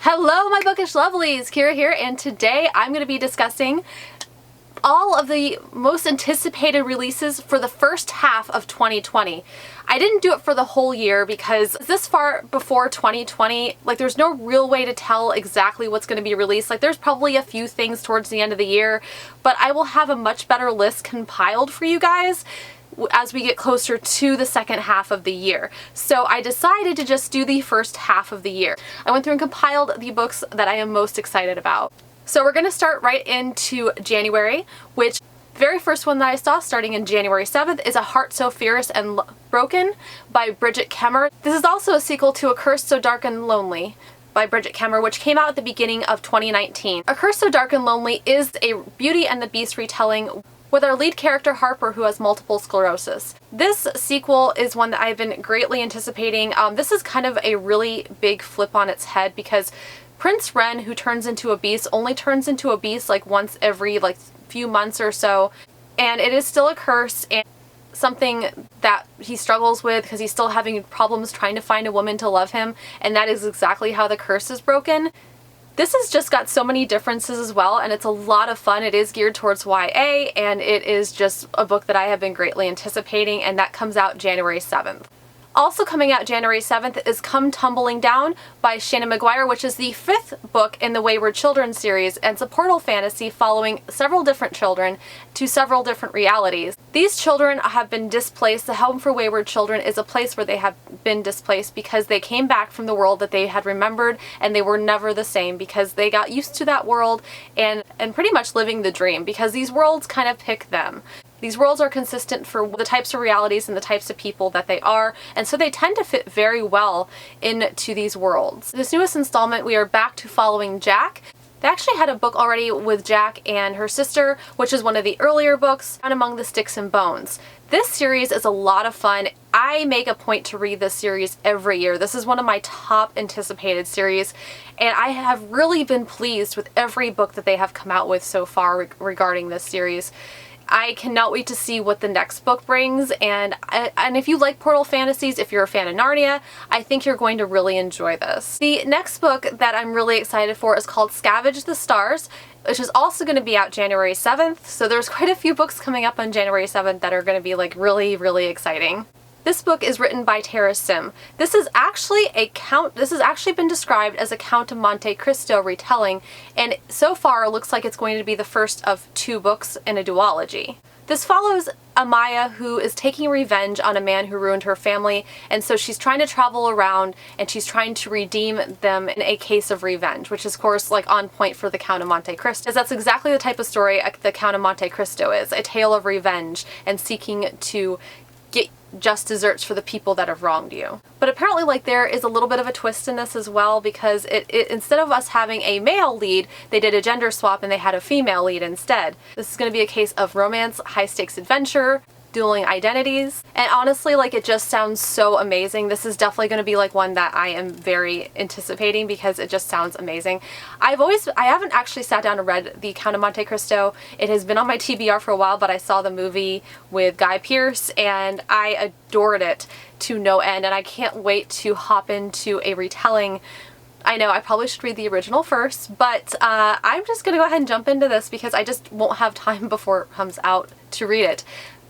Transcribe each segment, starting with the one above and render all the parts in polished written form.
Hello my bookish lovelies, Kira here, and today I'm going to be discussing all of the most anticipated releases for the first half of 2020. I didn't do it for the whole year because this far before 2020, there's no real way to tell exactly what's going to be released. There's probably a few things towards the end of the year, but I will have a much better list compiled for you guys as we get closer to the second half of the year. So I decided to just do the first half of the year. I went through and compiled the books that I am most excited about. So we're going to start right into January, which very first one that I saw starting in January 7th is A Heart So Fierce and Broken by Bridget Kemmer. This is also a sequel to A Curse So Dark and Lonely by Bridget Kemmer, which came out at the beginning of 2019. A Curse So Dark and Lonely is a Beauty and the Beast retelling with our lead character Harper, who has multiple sclerosis. This sequel is one that I've been greatly anticipating. This is kind of a really big flip on its head because Prince Ren, who turns into a beast, only turns into a beast once every few months or so, and it is still a curse and something that he struggles with because he's still having problems trying to find a woman to love him, and that is exactly how the curse is broken. This has just got so many differences as well, and it's a lot of fun. It is geared towards YA, and it is just a book that I have been greatly anticipating, and that comes out January 7th. Also coming out January 7th is Come Tumbling Down by Shannon McGuire, which is the 5th book in the Wayward Children series, and it's a portal fantasy following several different children to several different realities. These children have been displaced. The Home for Wayward Children is a place where they have been displaced because they came back from the world that they had remembered, and they were never the same because they got used to that world and pretty much living the dream because these worlds kind of pick them. These worlds are consistent for the types of realities and the types of people that they are, and so they tend to fit very well into these worlds. This newest installment, we are back to following Jack. They actually had a book already with Jack and her sister, which is one of the earlier books, Down Among the Sticks and Bones. This series is a lot of fun. I make a point to read this series every year. This is one of my top anticipated series, and I have really been pleased with every book that they have come out with so far regarding this series. I cannot wait to see what the next book brings, and if you like portal fantasies, if you're a fan of Narnia, I think you're going to really enjoy this. The next book that I'm really excited for is called Scavenge the Stars, which is also going to be out January 7th, so there's quite a few books coming up on January 7th that are going to be really, really exciting. This book is written by Tara Sim. This is actually been described as a Count of Monte Cristo retelling, and so far it looks like it's going to be the first of 2 books in a duology. This follows Amaya, who is taking revenge on a man who ruined her family, and so she's trying to travel around and she's trying to redeem them in a case of revenge, which is of course on point for the Count of Monte Cristo, because that's exactly the type of story the Count of Monte Cristo is, a tale of revenge and seeking to get just desserts for the people that have wronged you. But apparently there is a little bit of a twist in this as well, because instead of us having a male lead, they did a gender swap and they had a female lead instead. This is going to be a case of romance, high stakes adventure, dueling identities, and honestly it just sounds so amazing. This is definitely going to be one that I am very anticipating because it just sounds amazing. I haven't actually sat down and read the Count of Monte Cristo. It has been on my TBR for a while, but I saw the movie with Guy Pearce and I adored it to no end, and I can't wait to hop into a retelling. I know I probably should read the original first, but I'm just going to go ahead and jump into this because I just won't have time before it comes out to read it.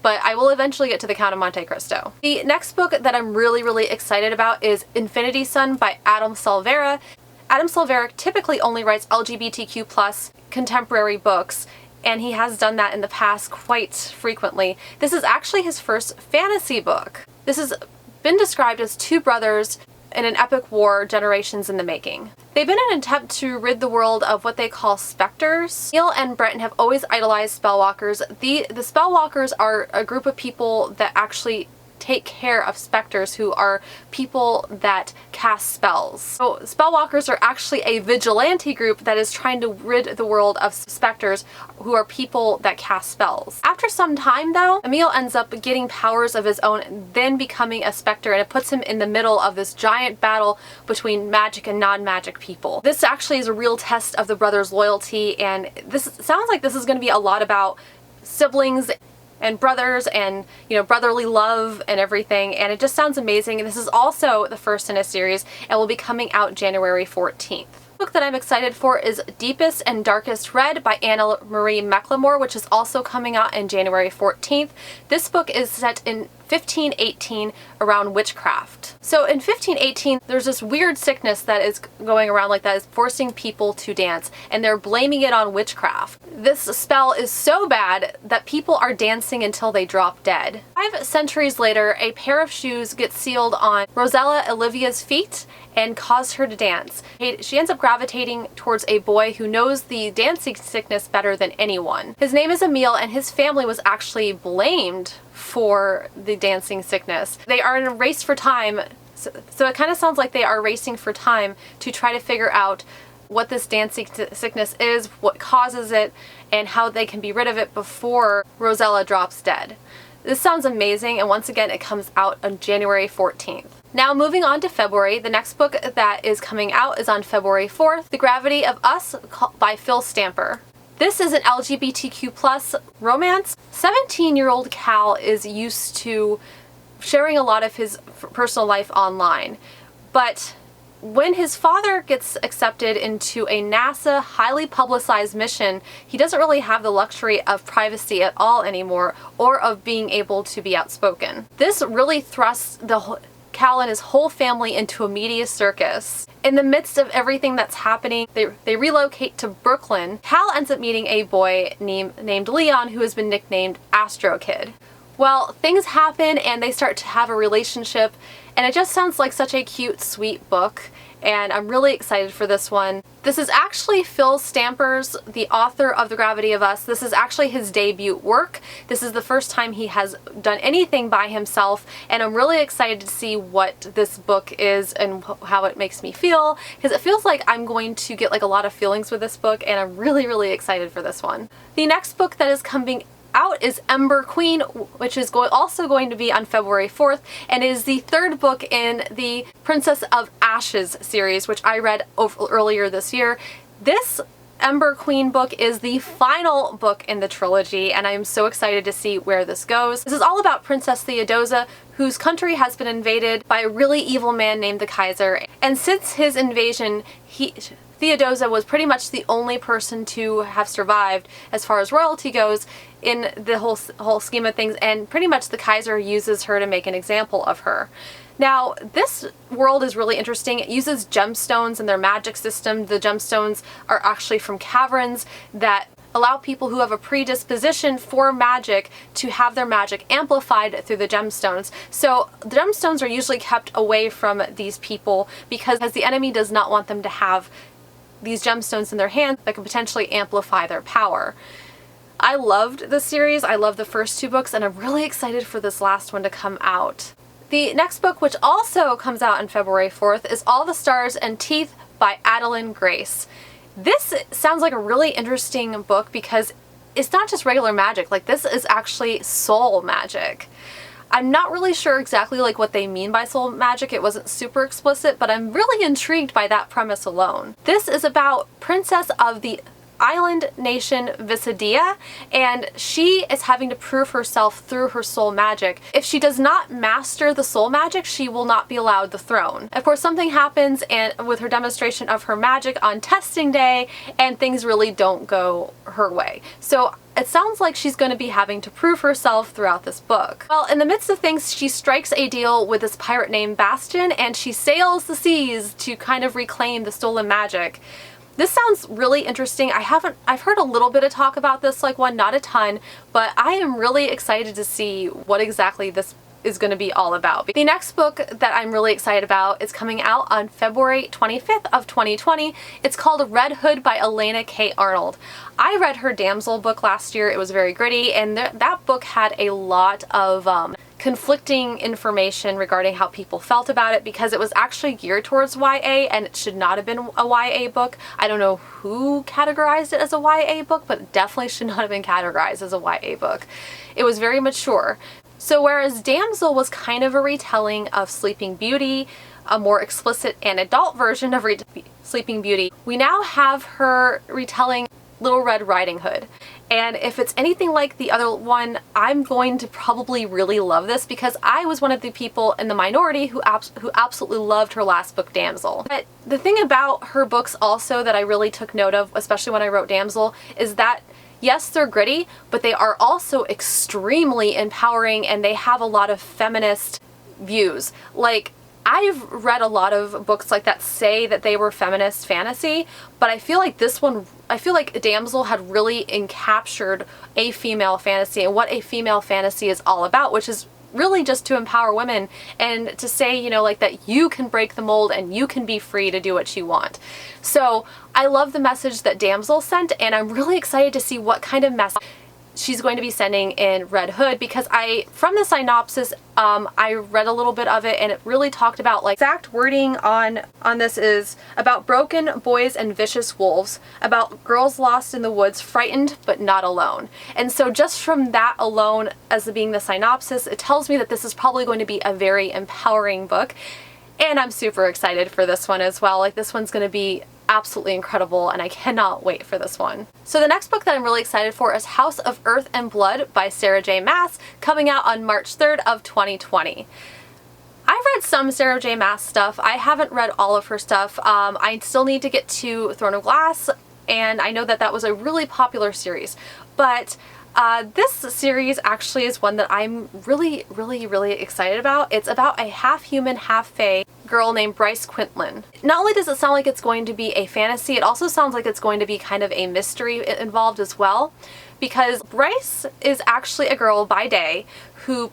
But I will eventually get to the Count of Monte Cristo. The next book that I'm really excited about is Infinity Sun by Adam Silvera. Adam Silvera typically only writes LGBTQ+ contemporary books, and he has done that in the past quite frequently. This is actually his first fantasy book. This has been described as 2 brothers in an epic war, generations in the making. They've been an attempt to rid the world of what they call specters. Neil and Brenton have always idolized spellwalkers. The spellwalkers are a group of people that actually take care of specters, who are people that cast spells. So spellwalkers are actually a vigilante group that is trying to rid the world of specters, who are people that cast spells. After some time though, Emil ends up getting powers of his own and then becoming a specter, and it puts him in the middle of this giant battle between magic and non-magic people. This actually is a real test of the brothers' loyalty, and this sounds like this is going to be a lot about siblings and brothers and, brotherly love and everything, and it just sounds amazing. And this is also the first in a series and will be coming out January 14th. book that I'm excited for is Deepest and Darkest Red by Anna Marie McLemore, which is also coming out in January 14th. This book is set in 1518 around witchcraft. So in 1518, there's this weird sickness that is going around like that is forcing people to dance, and they're blaming it on witchcraft. This spell is so bad that people are dancing until they drop dead. 5 centuries later, a pair of shoes get sealed on Rosella Olivia's feet and cause her to dance. She ends up gravitating towards a boy who knows the dancing sickness better than anyone. His name is Emile, and his family was actually blamed for the dancing sickness. They are in a race for time, so it kind of sounds like they are racing for time to try to figure out what this dancing sickness is, what causes it, and how they can be rid of it before Rosella drops dead. This sounds amazing, and once again, it comes out on January 14th. Now moving on to February, the next book that is coming out is on February 4th, The Gravity of Us by Phil Stamper. This is an LGBTQ+ romance. 17-year-old Cal is used to sharing a lot of his personal life online, but when his father gets accepted into a NASA highly publicized mission, he doesn't really have the luxury of privacy at all anymore, or of being able to be outspoken. This really thrusts Cal and his whole family into a media circus. In the midst of everything that's happening, they relocate to Brooklyn. Cal ends up meeting a boy named Leon, who has been nicknamed Astro Kid. Well, things happen and they start to have a relationship, and it just sounds like such a cute, sweet book, and I'm really excited for this one. This is actually Phil Stamper's, the author of The Gravity of Us. This is actually his debut work. This is the first time he has done anything by himself, and I'm really excited to see what this book is and how it makes me feel, because it feels like I'm going to get like a lot of feelings with this book, and I'm really, really excited for this one. The next book that is coming out is Ember Queen, which is also going to be on February 4th, and is the 3rd book in the Princess of Ashes series, which I read earlier this year. This Ember Queen book is the final book in the trilogy, and I am so excited to see where this goes. This is all about Princess Theodosia, whose country has been invaded by a really evil man named the Kaiser, and since his invasion, Theodosia was pretty much the only person to have survived as far as royalty goes in the whole scheme of things, and pretty much the Kaiser uses her to make an example of her. Now, this world is really interesting. It uses gemstones in their magic system. The gemstones are actually from caverns that allow people who have a predisposition for magic to have their magic amplified through the gemstones. So the gemstones are usually kept away from these people because the enemy does not want them to have these gemstones in their hands that could potentially amplify their power. I loved this series. I loved the first 2 books, and I'm really excited for this last one to come out. The next book, which also comes out on February 4th, is All the Stars and Teeth by Adeline Grace. This sounds like a really interesting book because it's not just regular magic. Like, this is actually soul magic. I'm not really sure exactly like what they mean by soul magic. It wasn't super explicit, but I'm really intrigued by that premise alone. This is about Princess of the island nation Visidia, and she is having to prove herself through her soul magic. If she does not master the soul magic, she will not be allowed the throne. Of course, something happens and with her demonstration of her magic on testing day, and things really don't go her way. So it sounds like she's going to be having to prove herself throughout this book. Well, in the midst of things, she strikes a deal with this pirate named Bastion, and she sails the seas to kind of reclaim the stolen magic. This sounds really interesting. I've heard a little bit of talk about this one, not a ton, but I am really excited to see what exactly this is going to be all about. The next book that I'm really excited about is coming out on February 25th of 2020. It's called Red Hood by Elena K. Arnold. I read her Damsel book last year. It was very gritty, and that book had a lot of conflicting information regarding how people felt about it, because it was actually geared towards YA and it should not have been a YA book. I don't know who categorized it as a YA book, but it definitely should not have been categorized as a YA book. It was very mature. So whereas Damsel was kind of a retelling of Sleeping Beauty, a more explicit and adult version of Sleeping Beauty, we now have her retelling Little Red Riding Hood. And if it's anything like the other one, I'm going to probably really love this because I was one of the people in the minority who absolutely loved her last book, Damsel. But the thing about her books also that I really took note of, especially when I wrote Damsel, is that yes, they're gritty, but they are also extremely empowering and they have a lot of feminist views. Like, I've read a lot of books like that say that they were feminist fantasy, but I feel like this one, I feel like Damsel had really encaptured a female fantasy and what a female fantasy is all about, which is really just to empower women and to say, you know, like that you can break the mold and you can be free to do what you want. So I love the message that Damsel sent, and I'm really excited to see what kind of message she's going to be sending in Red Hood, because from the synopsis, I read a little bit of it and it really talked about, like, exact wording on this is about broken boys and vicious wolves, about girls lost in the woods, frightened but not alone. And so just from that alone as being the synopsis, it tells me that this is probably going to be a very empowering book. And I'm super excited for this one as well. Like, this one's going to be absolutely incredible and I cannot wait for this one. So the next book that I'm really excited for is House of Earth and Blood by Sarah J. Maas, coming out on March 3rd of 2020. I've read some Sarah J. Maas stuff. I haven't read all of her stuff. I still need to get to Throne of Glass, and I know that that was a really popular series. But this series actually is one that I'm really excited about. It's about a half-human, half-fae girl named Bryce Quinlan. Not only does it sound like it's going to be a fantasy, it also sounds like it's going to be kind of a mystery involved as well, because Bryce is actually a girl by day who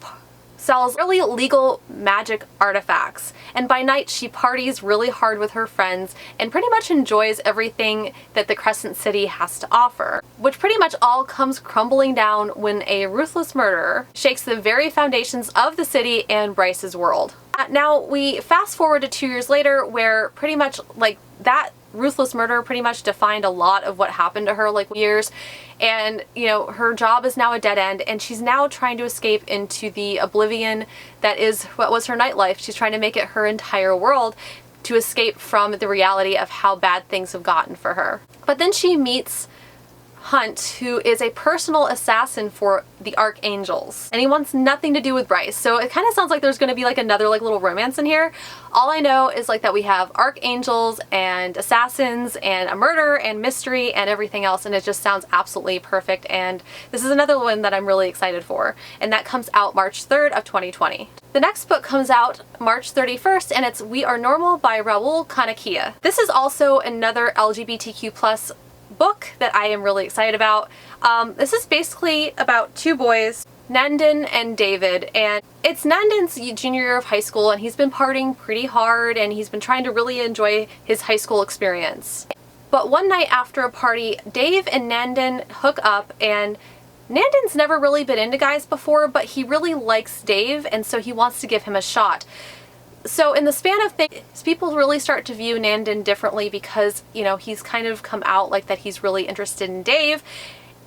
sells really illegal magic artifacts, and by night she parties really hard with her friends and pretty much enjoys everything that the Crescent City has to offer, which pretty much all comes crumbling down when a ruthless murderer shakes the very foundations of the city and Bryce's world. Now we fast forward to 2 years later, where pretty much like that ruthless murder pretty much defined a lot of what happened to her, like, years, and you know, her job is now a dead end and she's now trying to escape into the oblivion that is what was her nightlife. She's trying to make it her entire world to escape from the reality of how bad things have gotten for her. But then she meets Hunt, who is a personal assassin for the Archangels, and he wants nothing to do with Bryce. So it kind of sounds like there's going to be like another like little romance in here. All I know is like that we have Archangels and assassins and a murder and mystery and everything else, and it just sounds absolutely perfect. And this is another one that I'm really excited for, and that comes out March 3rd of 2020. The next book comes out March 31st, and it's We Are Normal by Raul Kanakia. This is also another LGBTQ+ book that I am really excited about. This is basically about two boys, Nandan and David, and it's Nandan's junior year of high school, and he's been partying pretty hard and he's been trying to really enjoy his high school experience. But one night after a party, Dave and Nandan hook up, and Nandan's never really been into guys before, but he really likes Dave, and so he wants to give him a shot. So in the span of things, people really start to view Nandan differently because, you know, he's kind of come out like that he's really interested in Dave,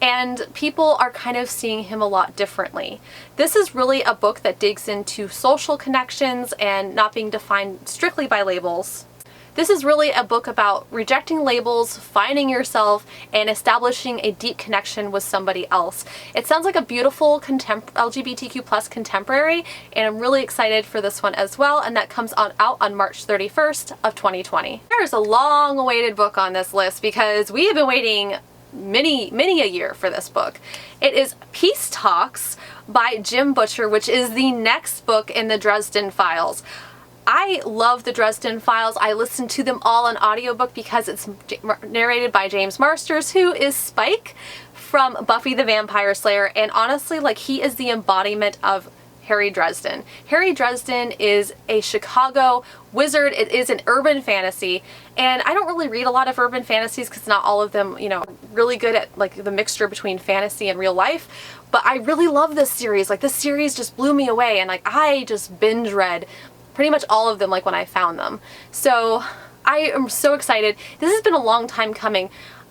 and people are kind of seeing him a lot differently. This is really a book that digs into social connections and not being defined strictly by labels. This is really a book about rejecting labels, finding yourself, and establishing a deep connection with somebody else. It sounds like a beautiful LGBTQ+ contemporary, and I'm really excited for this one as well, and that comes out on March 31st of 2020. There's a long-awaited book on this list because we have been waiting many a year for this book. It is Peace Talks by Jim Butcher, which is the next book in the Dresden Files. I love the Dresden Files. I listened to them all on audiobook because it's narrated by James Marsters, who is Spike from Buffy the Vampire Slayer, and honestly, like, he is the embodiment of Harry Dresden. Harry Dresden is a Chicago wizard. It is an urban fantasy, and I don't really read a lot of urban fantasies because not all of them, you know, really good at like the mixture between fantasy and real life. But I really love this series. Like, this series just blew me away, and like I just binge read pretty much all of them like when I found them. So I am so excited. This has been a long time coming.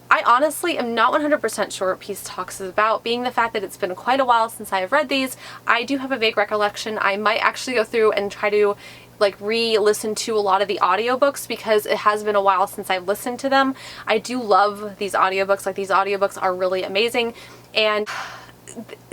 I honestly am not 100% sure what Peace Talks is about, being the fact that it's been quite a while since I have read these. I do have a vague recollection. I might actually go through and try to like re-listen to a lot of the audiobooks because it has been a while since I've listened to them. I do love these audiobooks. Like, these audiobooks are really amazing, and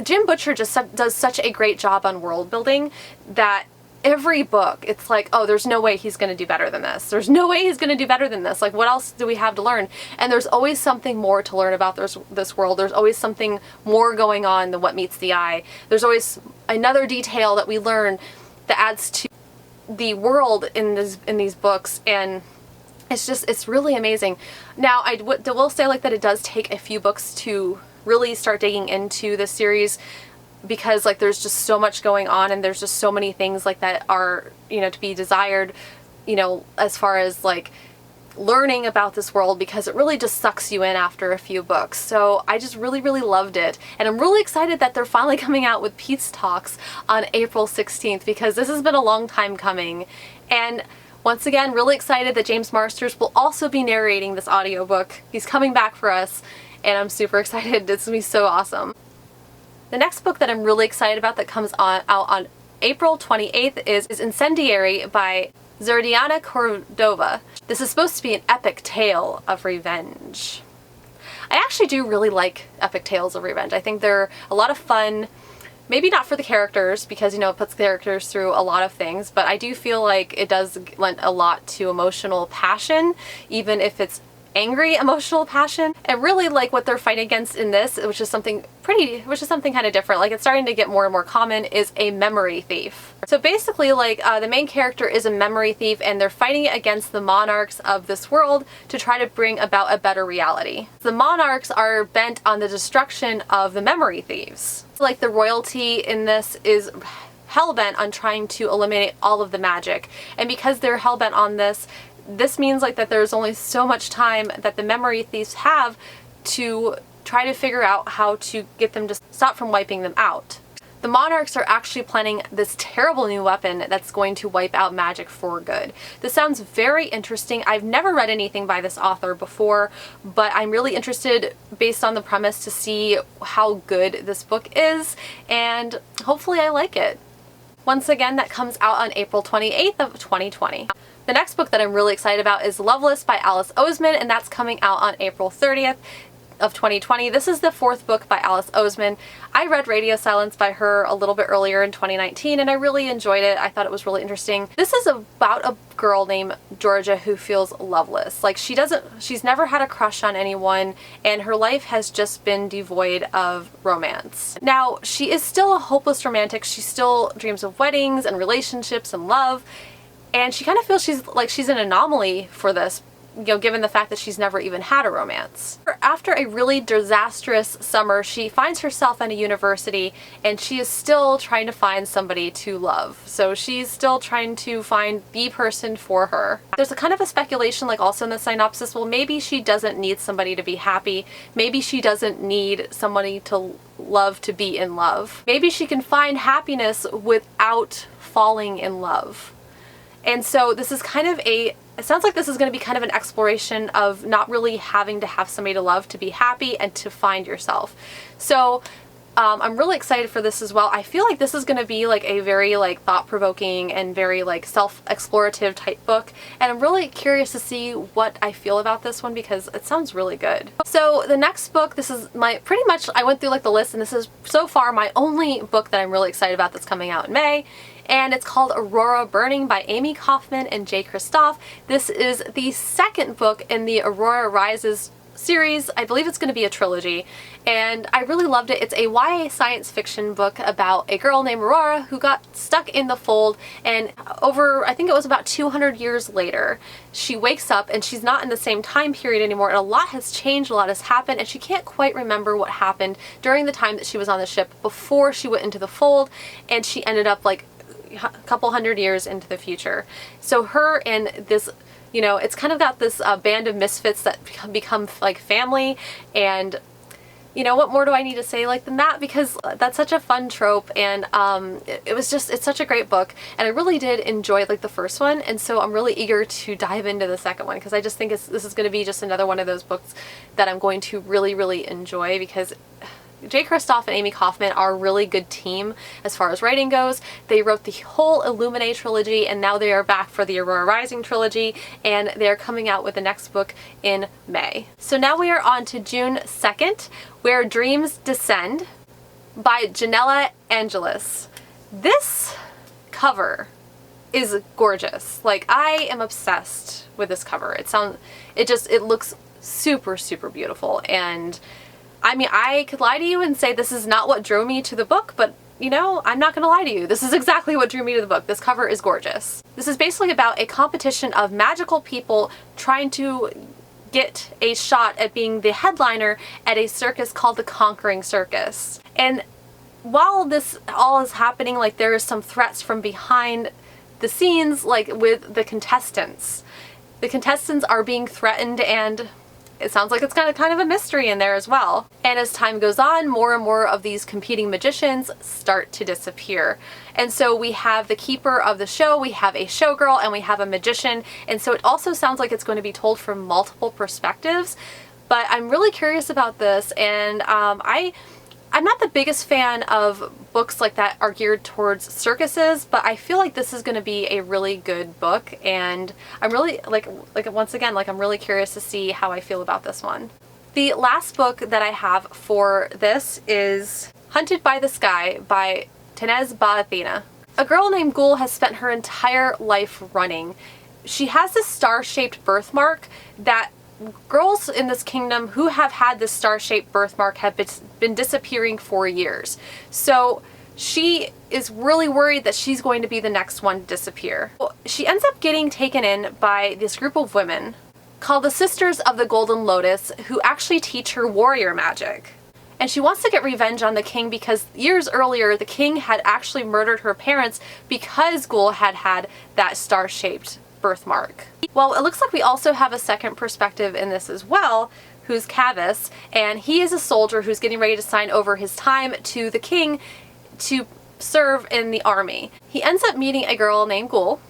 Jim Butcher just does such a great job on world building that every book, it's like, oh, there's no way he's going to do better than this. There's no way he's going to do better than this. Like, what else do we have to learn? And there's always something more to learn about this world. There's always something more going on than what meets the eye. There's always another detail that we learn that adds to the world in these books, and it's really amazing. Now, I will say, like, that it does take a few books to really start digging into the series, because like there's just so much going on, and there's just so many things like that are, you know, to be desired, you know, as far as like learning about this world, because it really just sucks you in after a few books. So I just really loved it, and I'm really excited that they're finally coming out with Peace Talks on April 16th, because this has been a long time coming. And once again, really excited that James Marsters will also be narrating this audiobook. He's coming back for us, and I'm super excited. It's gonna be so awesome. The next book that I'm really excited about that comes out on April 28th is Incendiary by Zerdiana Cordova. This is supposed to be an epic tale of revenge. I actually do really like epic tales of revenge. I think they're a lot of fun. Maybe not for the characters, because, you know, it puts characters through a lot of things, but I do feel like it does lend a lot to emotional passion, even if it's angry emotional passion. And really like what they're fighting against in this, which is something kind of different, like it's starting to get more and more common, is a memory thief. So basically, like, the main character is a memory thief, and they're fighting against the monarchs of this world to try to bring about a better reality. The monarchs are bent on the destruction of the memory thieves. Like, the royalty in this is hellbent on trying to eliminate all of the magic, and because they're hellbent on this means like that there's only so much time that the memory thieves have to try to figure out how to get them to stop from wiping them out. The monarchs are actually planning this terrible new weapon that's going to wipe out magic for good. This sounds very interesting. I've never read anything by this author before, but I'm really interested, based on the premise, to see how good this book is, and hopefully I like it. Once again, that comes out on April 28th of 2020. The next book that I'm really excited about is Lovelace by Alice Oseman, and that's coming out on April 30th of 2020. This is the fourth book by Alice Oseman. I read Radio Silence by her a little bit earlier in 2019, and I really enjoyed it. I thought it was really interesting. This is about a girl named Georgia who feels loveless. Like, she's never had a crush on anyone, and her life has just been devoid of romance. Now, she is still a hopeless romantic. She still dreams of weddings and relationships and love, and she kind of feels she's an anomaly for this, you know, given the fact that she's never even had a romance. After a really disastrous summer, she finds herself in a university, and she is still trying to find somebody to love. So she's still trying to find the person for her. There's a kind of a speculation, like also in the synopsis, well, maybe she doesn't need somebody to be happy. Maybe she doesn't need somebody to love to be in love. Maybe she can find happiness without falling in love. And so this is kind of it sounds like this is going to be kind of an exploration of not really having to have somebody to love to be happy and to find yourself. So I'm really excited for this as well. I feel like this is going to be like a very like thought-provoking and very like self-explorative type book, and I'm really curious to see what I feel about this one, because it sounds really good. So the next book, this is pretty much I went through like the list, and this is so far my only book that I'm really excited about that's coming out in May. And it's called Aurora Burning by Amy Kaufman and Jay Kristoff. This is the second book in the Aurora Rises series. I believe it's going to be a trilogy, and I really loved it. It's a YA science fiction book about a girl named Aurora who got stuck in the fold, and over, I think it was about 200 years later, she wakes up and she's not in the same time period anymore, and a lot has changed, a lot has happened, and she can't quite remember what happened during the time that she was on the ship before she went into the fold, and she ended up like a couple hundred years into the future. So her and this, you know, it's kind of got this band of misfits that become like family, and you know, what more do I need to say like than that, because that's such a fun trope, and it's such a great book, and I really did enjoy like the first one, and so I'm really eager to dive into the second one, because I just think this is going to be just another one of those books that I'm going to really enjoy, because Jay Kristoff and Amy Kaufman are a really good team as far as writing goes. They wrote the whole Illuminae trilogy, and now they are back for the Aurora Rising trilogy, and they're coming out with the next book in May. So now we are on to June 2nd, Where Dreams Descend by Janella Angelis. This cover is gorgeous. Like, I am obsessed with this cover. It looks super, super beautiful. And I mean, I could lie to you and say this is not what drew me to the book, but you know, I'm not gonna lie to you. This is exactly what drew me to the book. This cover is gorgeous. This is basically about a competition of magical people trying to get a shot at being the headliner at a circus called the Conquering Circus. And while this all is happening, like, there is some threats from behind the scenes, like with the contestants. The contestants are being threatened, and it sounds like it's got kind of a mystery in there as well. And as time goes on, more and more of these competing magicians start to disappear. And so we have the keeper of the show, we have a showgirl, and we have a magician. And so it also sounds like it's going to be told from multiple perspectives. But I'm really curious about this, and I'm not the biggest fan of books like that are geared towards circuses, but I feel like this is going to be a really good book, and I'm really, once again, I'm really curious to see how I feel about this one. The last book that I have for this is Hunted by the Sky by Tanez Ba-Athena. A girl named Ghoul has spent her entire life running. She has this star-shaped birthmark that girls in this kingdom who have had this star-shaped birthmark have been disappearing for years. So she is really worried that she's going to be the next one to disappear. She ends up getting taken in by this group of women called the Sisters of the Golden Lotus, who actually teach her warrior magic. And she wants to get revenge on the king because years earlier the king had actually murdered her parents because Ghoul had had that star-shaped birthmark. Well, it looks like we also have a second perspective in this as well, who's Cavis, and he is a soldier who's getting ready to sign over his time to the king to serve in the army. He ends up meeting a girl named Ghoul,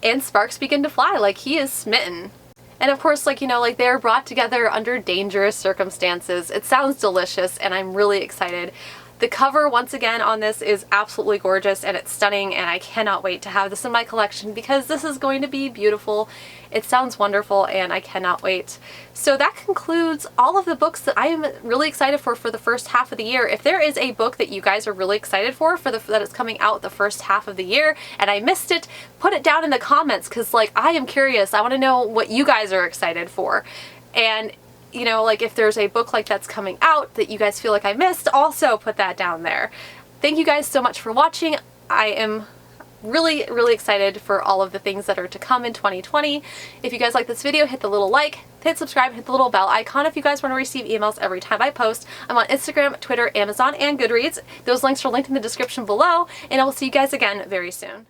and sparks begin to fly. Like, he is smitten. And of course, they're brought together under dangerous circumstances. It sounds delicious, and I'm really excited. The cover, once again, on this is absolutely gorgeous, and it's stunning, and I cannot wait to have this in my collection because this is going to be beautiful. It sounds wonderful, and I cannot wait. So that concludes all of the books that I am really excited for the first half of the year. If there is a book that you guys are really excited for that is coming out the first half of the year and I missed it, put it down in the comments, because I am curious. I want to know what you guys are excited for. And if there's a book that's coming out that you guys feel like I missed, also put that down there. Thank you guys so much for watching. I am really, really excited for all of the things that are to come in 2020. If you guys like this video, hit the little like, hit subscribe, hit the little bell icon if you guys want to receive emails every time I post. I'm on Instagram, Twitter, Amazon, and Goodreads. Those links are linked in the description below, and I will see you guys again very soon.